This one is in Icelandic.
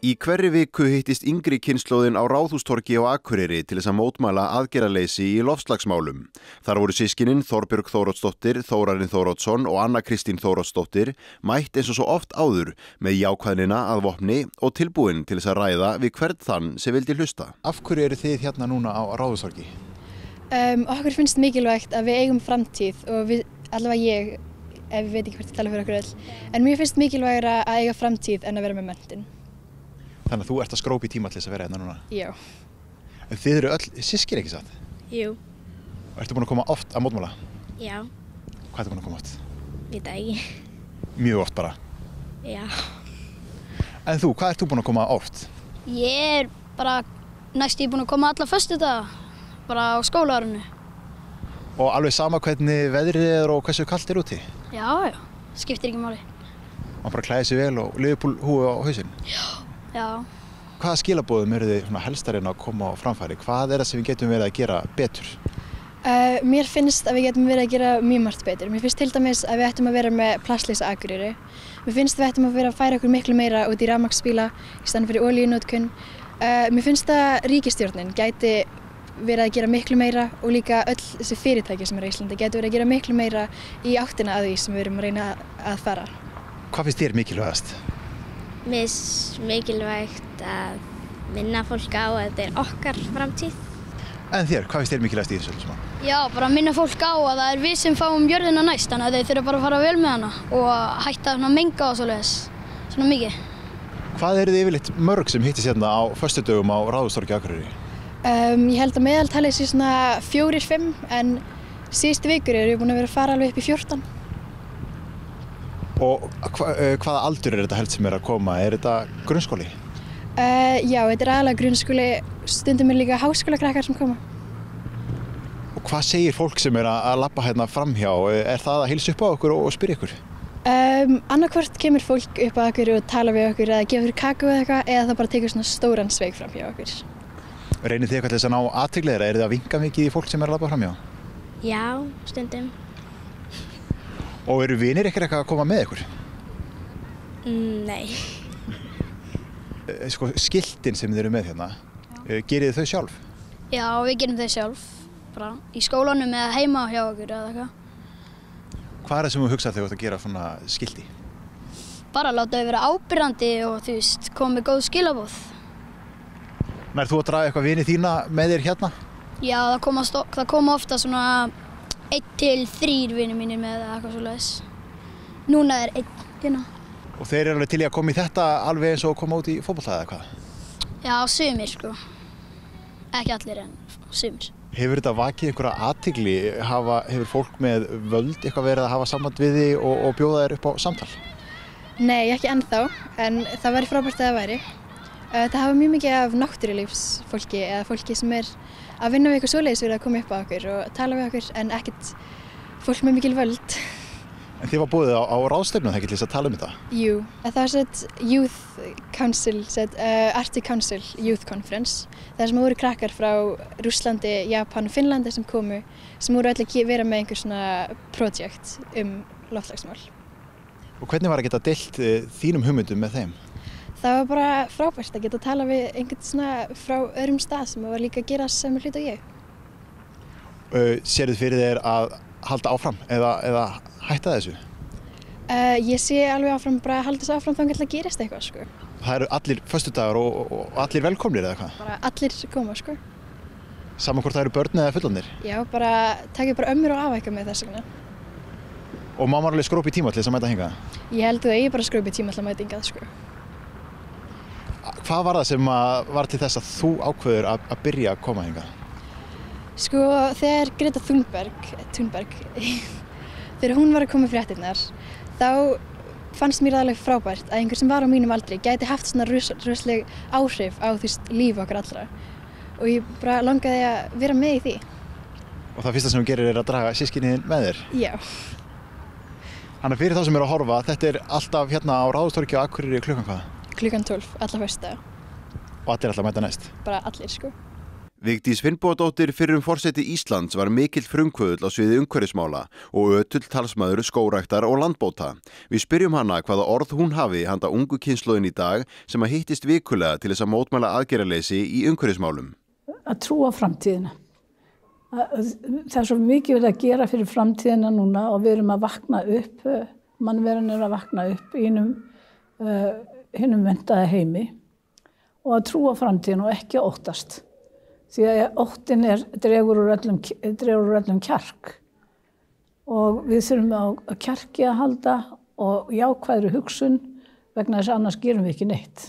Í hverri viku hittist yngri kynslóðin á Ráðhústorgi á Akureyri til þess að mótmæla aðgerðaleysi í loftslagsmálum. Þar voru systkinin Þorbjörg Þóroddsdóttir, Þórarinn Þóroddsson og Anna Kristín Þóroddsdóttir mætt eins og svo oft áður með jákvæðnina að vopni og tilbúin til þess að ræða við hvern þann sem vildi hlusta. Af hverju eru þið hérna núna á Ráðhústorgi? Okkur finnst mikilvægt að við eigum framtíð og allavega ég, ef ég veit ekki hvert ég tala fyrir okkur öll, en mér finnst mikilvægra að eiga framtíð en að vera með menntun. Þannig að þú ert að skrópa í tíma til þess að vera hérna núna? Já. En þið eru öll systkini, ekki satt? Jú. Ertu búin að koma oft að mótmæla? Já. Hvað ertu búin að koma oft? Veit það ekki. Mjög oft bara? Já. En þú, hvað ert þú búin að koma oft? Ég bara næstum búin að koma alla föstudaga, bara á skólaárinu. Og alveg sama hvernig veðrið er og hversu kalt er úti? Já, skiptir ekki máli. Man bara klæði sig vel og Liverpool húi á hausinn? Já. Hvaða skilaboðum eru þið helstarinn að koma á framfæri? Hvað er það sem við getum verið að gera betur? Mér finnst að við getum verið að gera mjög margt betur. Mér finnst til dæmis að við ættum að vera með plastlaysa Akureyri. Mér finnst við ættum að vera að færa okkur miklu meira út í rafmagnsbíla í staðinn fyrir olíunotkun. Mér finnst að ríkisstjórnin gæti verið að gera miklu meira og líka öll þessi fyrirtæki sem eru í Íslandi gæti verið að gera miklu meira í áttina að því sem við erum að reyna að fara. Hvað finnst þér mikilvægast? Mér finnst mikilvægt að minna fólk á að þetta er okkar framtíð. En þér, hvað finnst þér mikilvægast í þessu öllu saman? Já, bara minna fólk á að það er við sem fáum jörðina næst, þannig að þeir þurfa bara að fara vel með hana og hætta að menga og svoleiðis, svona mikið. Hvað eru þið yfirleitt mörg sem hittist hérna á föstudögum á Ráðhústorgi Akureyri? Ég held að meðaltalið sé svona 4-5 en síðustu vikur erum við búin að vera að fara alveg upp í 14. Og hvaða aldur er þetta helst sem er að koma? Er þetta grunnskóli? Já, þetta er aðalega grunnskóli, stundum er líka háskólakrakkar sem koma. Og hvað segir fólk sem er að labba hérna framhjá? Er það að heilsa upp á okkur og spyrja ykkur? Annarkvort kemur fólk upp á okkur og tala við okkur eða gefa okkur kakó eða eitthvað eða það bara tekur svona stóran sveig framhjá okkur. Reynið þið eitthvað til þess að ná athygli þeirra? Er þið að vinka mikið í fólk sem er að labba framhjá? Já, stundum. Og eru vinir ykkur eitthvað að koma með ykkur? Nei. Sko, skiltin sem þið eru með hérna, gerið þið þau sjálf? Já, við gerum þau sjálf, bara í skólanum eða heima hjá okkur eða eitthvað. Hvað er það sem þú hugsað þegar þú ert að gera svona skilti? Bara láta þau vera ábyrrandi og þú veist, koma með góð skilaboð. Nær þú að draga eitthvað vini þína með þér hérna? Já, það koma ofta svona 1-3 vinir mínir með eitthvað svoleiðis. Núna er 1 hérna. Og þeir eru alveg til í að koma í þetta alveg eins og koma út í fótbolta eða hvað? Já, sumir sko. Ekki allir en sumir. Hefur þetta vakið einhverja athygli? Hefur fólk með völd eitthvað verið að hafa samband við þig og bjóða þér upp á samtal? Nei, ekki ennþá, en það væri frábært að það væri. Það hafa mjög mikið af náttúrulífsfólki eða fólki sem er að vinna við eitthvað svoleiðis verið að koma upp á okkur og tala við okkur en ekkert fólk með mikil völd. En þið var búið á ráðstefnu þegar til þess að tala um þetta? Jú, það var sett Youth Council, Arctic Council Youth Conference. Það sem voru krakkar frá Rússlandi, Japan og Finnlandi sem komu, sem voru öll að vera með einhver svona projekt loftslagsmál. Og hvernig var að geta deilt þínum hugmyndum með þeim? Það var bara frábært að geta að tala við einhvern svona frá öðrum stað sem var líka að gera sem hlut og ég. Sérðu fyrir þér að halda áfram eða hætta þessu? Ég sé alveg áfram bara að halda þessu áfram þangað til að gerist eitthvað sko. Það eru allir föstudagar og allir velkomnir eða hvað? Bara allir koma sko. Saman hvort það eru börn eða fullorðnir? Já, bara takið bara ömmur og afa eitthvað með þess vegna. Og má maður alveg skrópa í tíma til þess að mæta hingað? Ég held að ég bara skrópa í tíma til að mæta hingað sko. Hvað var það sem var til þess að þú ákveður að byrja að koma hingað? Sko, þegar Greta Thunberg, þegar hún var að koma í fréttirnar, þá fannst mér það alveg frábært að einhver sem var á mínum aldri gæti haft svona rosaleg áhrif á líf okkar allra. Og ég bara langaði að vera með í því. Og það fyrsta sem þú gerir er að draga systkinin með þér? Já. Þannig að fyrir þá sem eru að horfa, þetta er alltaf hérna á Ráðhústorgi á Akureyri klukkan hvað? Klukkan 12, alla föstudaga. Og allir alltaf mæta næst? Bara allir sko. Vigdís Finnbogadóttir, fyrrum forseti Íslands, var mikill frumkvöðull á sviði umhverfismála og ötull talsmaður skógræktar og landbóta. Við spyrjum hana hvaða orð hún hafi handa ungu kynslóðin í dag sem að hittist vikulega til þess að mótmæla aðgerðaleysi í umhverfismálum. Að trúa framtíðina. Það svo mikið að gera fyrir framtíðina núna og við erum að vakna upp, mannveran að vakna upp í hinum menntaða heimi og að trúa framtíðina og ekki að óttast. Því að óttin dregur úr öllum kjark og við þurfum á kjarki að halda og jákvæðri hugsun vegna þess að annars gerum við ekki neitt.